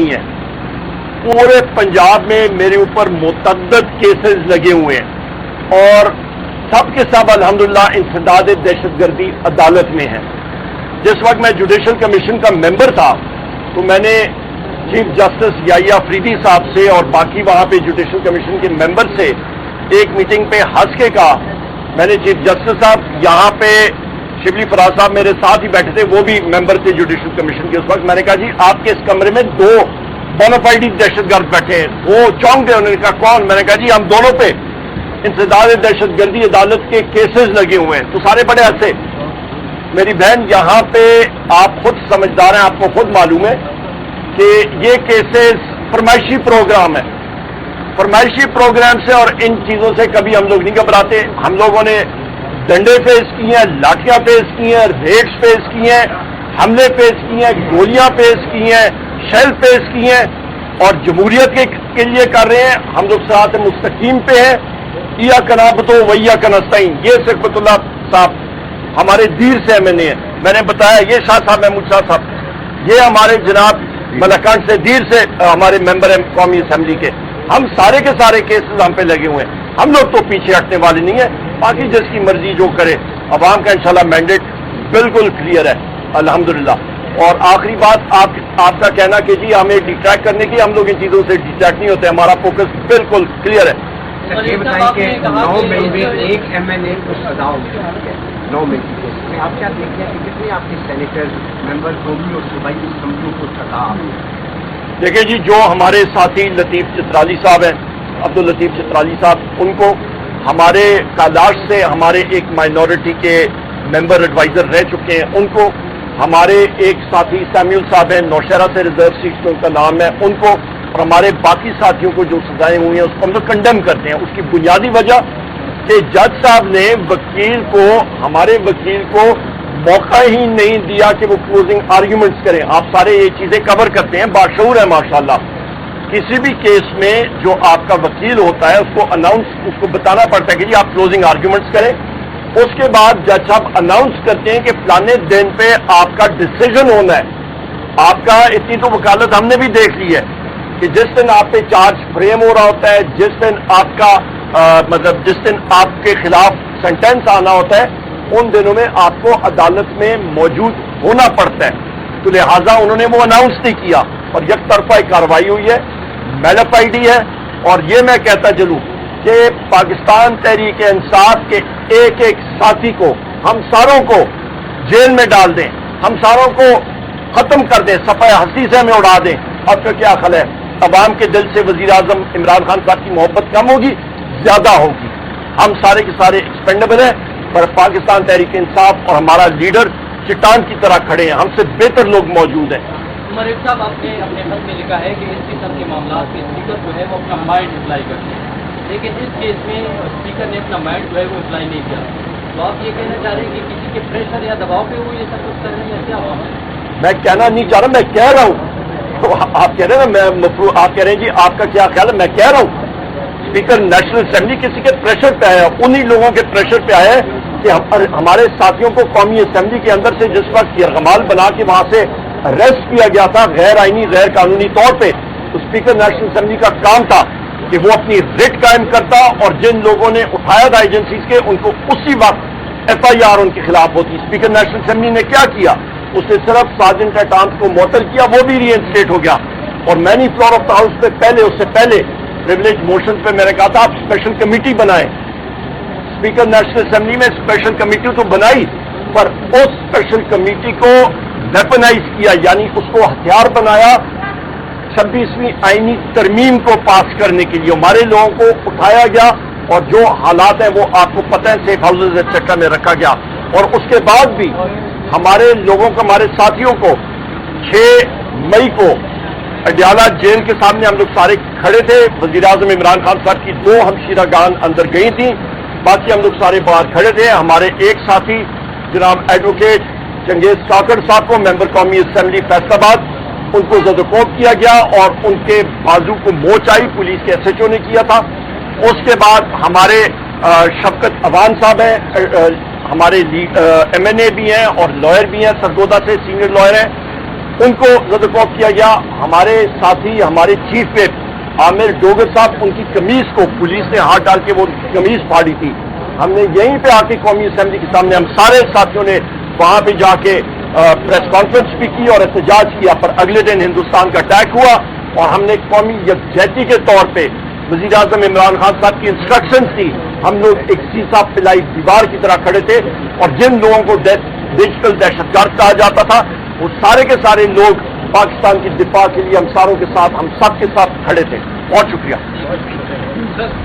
نہیں ہے. پورے پنجاب میں میرے اوپر متعدد کیسز لگے ہوئے ہیں اور سب کے سب الحمدللہ انسداد دہشت گردی عدالت میں ہیں. جس وقت میں جوڈیشل کمیشن کا ممبر تھا تو میں نے چیف جسٹس یحییٰ افریدی صاحب سے اور باقی وہاں پہ جوڈیشل کمیشن کے ممبر سے ایک میٹنگ پہ ہنس کے کہا. میں نے چیف جسٹس صاحب یہاں پہ شبلی فراز صاحب میرے ساتھ ہی بیٹھے تھے, وہ بھی ممبر تھے جوڈیشل کمیشن کے اس وقت. میں نے کہا جی آپ کے اس کمرے میں 2 بونافائیڈ دہشت گرد بیٹھے ہیں. وہ چونک گئے, انہوں نے کہا کون؟ میں نے کہا جی ہم دونوں پہ انسداد دہشت گردی عدالت کے کیسز لگے ہوئے ہیں. تو سارے بڑے ہنسے. میری بہن یہاں پہ آپ خود سمجھدار ہیں, آپ کو خود معلوم ہے کہ یہ کیسز فرمائشی پروگرام ہے. فرمائشی پروگرام سے اور ان چیزوں سے کبھی ہم لوگ نہیں گھبراتے. ہم لوگوں نے ڈنڈے پیش کیے ہیں, لاٹیاں پیش کی ہیں, ریٹس پیش کیے ہیں, حملے پیش کیے ہیں, گولیاں پیش کی ہیں, شیل پیش کیے ہیں اور جمہوریت کے لیے کر رہے ہیں. ہم لوگ صراط مستقیم پہ ہیں. ایاک نعبد و ایاک نستعین. یہ صفت اللہ صاحب ہمارے دیر سے MNA ہیں. میں نے بتایا یہ شاہ صاحب محمود شاہ صاحب, یہ ہمارے جناب ملکانڈ سے دیر سے ہمارے ممبر ہیں قومی اسمبلی کے. ہم سارے کے سارے کیسز ہم پہ لگے ہوئے ہیں. ہم لوگ تو پیچھے ہٹنے والے نہیں ہیں. باقی جس کی مرضی جو کرے, عوام کا انشاءاللہ مینڈیٹ بالکل کلیئر ہے الحمدللہ. اور آخری بات آپ کا کہنا کہ جی ہمیں ڈیٹریکٹ کرنے کی, ہم لوگ ان چیزوں سے ڈیٹریکٹ نہیں ہوتے. ہمارا فوکس بالکل کلیئر ہے. یہ بتائیں کہ 9 مئی میں ایک MNA کو سزا ہو گئی 9 مئی کی. آپ کیا دیکھتے ہیں کہ کتنے آپ کے سینیٹر ممبر قومی اور صوبائی اسمبلیوں کو سزا ہوئی؟ دیکھیں جی, جو ہمارے ساتھی لطیف چترالی صاحب ہیں, عبداللطیف چترالی صاحب, ان کو ہمارے کالاش سے ہمارے ایک مائنورٹی کے ممبر ایڈوائزر رہ چکے ہیں. ان کو ہمارے ایک ساتھی سیمیول صاحب ہیں نوشہرہ سے, ریزرو سیٹ تو ان کا نام ہے, ان کو اور ہمارے باقی ساتھیوں کو جو سزائیں ہوئی ہیں اس کو ہم لوگ کنڈیم کرتے ہیں. اس کی بنیادی وجہ کہ جج صاحب نے ہمارے وکیل کو موقع ہی نہیں دیا کہ وہ کلوزنگ آرگیومنٹس کریں. آپ سارے یہ چیزیں کور کرتے ہیں, باشعور ہے ماشاءاللہ. کسی بھی کیس میں جو آپ کا وکیل ہوتا ہے اس کو بتانا پڑتا ہے کہ جی آپ کلوزنگ آرگیومنٹس کریں. اس کے بعد جج صاحب اناؤنس کرتے ہیں کہ فلانے دن پہ آپ کا ڈسیزن ہونا ہے. آپ کا اتنی تو وکالت ہم نے بھی دیکھ لی ہے کہ جس دن آپ پہ چارج فریم ہو رہا ہوتا ہے, جس دن آپ کا جس دن آپ کے خلاف سینٹینس آنا ہوتا ہے, ان دنوں میں آپ کو عدالت میں موجود ہونا پڑتا ہے. تو لہٰذا انہوں نے وہ اناؤنس نہیں کیا اور یک طرفہ کارروائی ہوئی ہے, میلافائڈی ہے. اور یہ میں کہتا چلوں کہ پاکستان تحریک انصاف کے ایک ایک ساتھی کو, ہم ساروں کو جیل میں ڈال دیں, ہم ساروں کو ختم کر دیں, صفحہ ہستی سے ہمیں اڑا دیں. آپ کا کیا خیال ہے؟ عوام کے دل سے وزیر اعظم عمران خان صاحب کی محبت کم ہوگی, زیادہ ہوگی؟ ہم سارے کے سارے ایکسپینڈیبل ہیں, پر پاکستان تحریک انصاف اور ہمارا لیڈر چٹان کی طرح کھڑے ہیں. ہم سے بہتر لوگ موجود ہیں. عمر صاحب, آپ نے اپنے خط میں لکھا ہے کہ اس قسم کے معاملات کے اسپیکر جو ہے وہ اپنا مائنڈ اپلائی کرتے ہیں, لیکن اس کیس میں اسپیکر نے اپنا مائنڈ جو ہے وہ اپلائی نہیں کیا. تو آپ یہ کہنا چاہ رہے ہیں کہ کسی کے پریشر یا دباؤ پہ وہ یہ سب کچھ کر رہے ہیں, کیا ہوا؟ میں کہنا نہیں چاہ رہا, میں کہہ رہا ہوں. آپ کہہ رہے ہیں نا, آپ کہہ رہے ہیں جی آپ کا کیا خیال ہے, میں کہہ رہا ہوں اسپیکر نیشنل اسمبلی کسی کے پریشر پہ آیا, انہی لوگوں کے پریشر پہ آیا ہے کہ ہمارے ساتھیوں کو قومی اسمبلی کے اندر سے جس وقت یرغمال بنا کے وہاں سے اریسٹ کیا گیا تھا غیر آئینی غیر قانونی طور پہ, تو اسپیکر نیشنل اسمبلی کا کام تھا کہ وہ اپنی ریٹ قائم کرتا اور جن لوگوں نے اٹھایا تھا ایجنسیز کے ان کو اسی وقت FIR ان کے خلاف ہوتی. اسپیکر نیشنل اسمبلی نے کیا کیا, اس نے صرف سارجنٹ ایٹ آرمز کو معطل کیا, وہ بھی ری انسٹیٹ ہو گیا. اور مینی فلور آف دا ہاؤس پہ اس سے پہلے پریولیج موشن پہ میں نے کہا تھا آپ اسپیشل کمیٹی بنائیں. اسپیکر نیشنل اسمبلی میں اسپیشل کمیٹی تو بنائی, پر اس اسپیشل کمیٹی کو ویپنائز کیا, یعنی اس کو ہتھیار بنایا 26ویں آئینی ترمیم کو پاس کرنے کے لیے. ہمارے لوگوں کو اٹھایا گیا اور جو حالات ہیں وہ آپ کو پتہ ہے سیف ہاؤسز ایٹسٹرا میں رکھا گیا. اور اس کے بعد بھی ہمارے لوگوں کو, ہمارے ساتھیوں کو 6 مئی کو اڈیالہ جیل کے سامنے ہم لوگ سارے کھڑے تھے. وزیر اعظم عمران خان صاحب کی 2 ہمشیرہ گان اندر گئی تھیں, باقی ہم لوگ سارے باہر کھڑے تھے. ہمارے ایک ساتھی جناب ایڈوکیٹ چنگیز کاکڑ صاحب کو ممبر قومی اسمبلی فیصل آباد, ان کو زدوکوب کیا گیا اور ان کے بازو کو موچ آئی, پولیس کے SHO نے کیا تھا. اس کے بعد ہمارے شفقت عوان صاحب ہیں, ہمارے MNA بھی ہیں اور لائر بھی ہیں, سرگودا سے سینئر لائر ہیں, ان کو زدوکوب کیا گیا. ہمارے ساتھی ہمارے چیف ویپ عامر ڈوگر صاحب ان کی قمیض کو پولیس نے ہاتھ ڈال کے وہ قمیض پھاڑی تھی. ہم نے یہیں پہ آ کے قومی اسمبلی کے سامنے ہم سارے ساتھیوں نے وہاں پہ جا کے پریس کانفرنس بھی کی اور احتجاج کیا. پر اگلے دن ہندوستان کا اٹیک ہوا اور ہم نے قومی یکجہتی کے طور پہ وزیر اعظم عمران خان صاحب کی انسٹرکشنز تھی. ہم لوگ ایک سیسا پلائی دیوار کی طرح کھڑے تھے اور جن لوگوں کو ڈیجیٹل دہشت گرد کہا جاتا تھا وہ سارے کے سارے لوگ پاکستان کی دفاع کے لیے ہم ساروں کے ساتھ ہم سب کے ساتھ کھڑے تھے. بہت شکریہ.